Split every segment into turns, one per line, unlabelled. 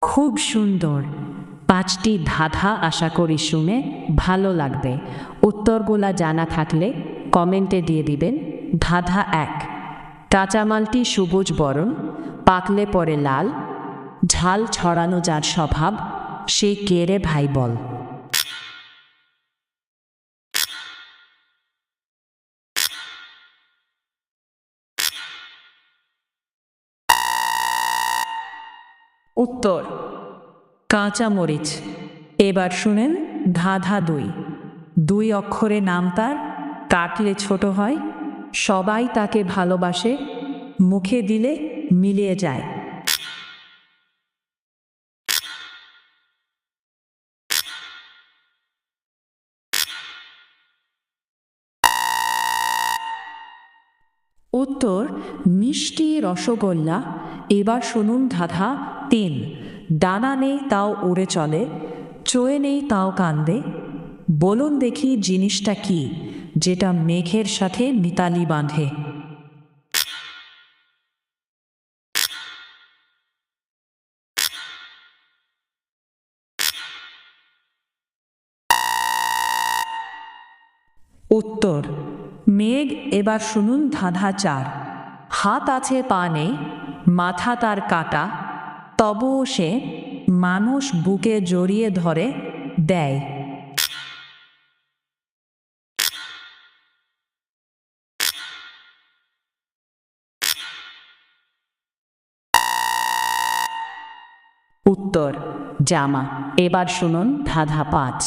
খুব সুন্দর। 5টি ধাঁধা আশা করি শুনে ভালো লাগবে। উত্তরগুলা জানা থাকলে কমেন্টে দিয়ে দিবেন। ধাঁধা 1, কাঁচামালটি সবুজ বরণ, পাকলে পরে লাল, ঝাল ছড়ানো যার স্বভাব, সে কে রে ভাই বল। উত্তর কাঁচামরিচ। এবার শুনেন ধাঁধা 2, 2 অক্ষরে নাম তার, কাটলে ছোট হয়, সবাই তাকে ভালোবাসে, মুখে দিলে মিলিয়ে যায়। উত্তর মিষ্টি রসগোল্লা। এবার শুনুন ধাঁধা 3, ডানা নেই তাও উড়ে চলে, চোয়ে নেই তাও কান্দে, বলুন দেখি জিনিসটা কি যেটা মেঘের সাথে মিতালি বাঁধে। উত্তর মেঘ। এবার শুনুন ধাঁধা 4, হাত আছে পা নেই, মাথা তার কাটা, তবুও সে মানুষ বুকে জড়িয়ে ধরে দেয়। উত্তর জামা। এবার শুনুন ধাঁধা 5,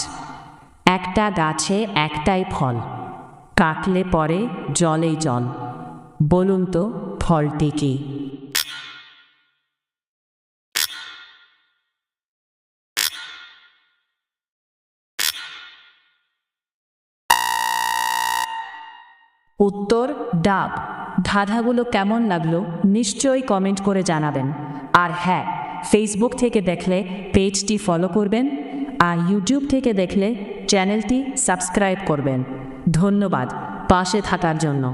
একটা গাছে একটাই ফল, কাটলে পরে জলেই জল, বলুন তো ফলটি কি। উত্তর ডাব। ধাঁধাগুলো কেমন লাগলো নিশ্চয়ই কমেন্ট করে জানাবেন। আর হ্যাঁ, ফেসবুক থেকে দেখলে পেজটি ফলো করবেন, আর ইউটিউব থেকে দেখলে চ্যানেলটি সাবস্ক্রাইব করবেন। ধন্যবাদ পাশে থাকার জন্য।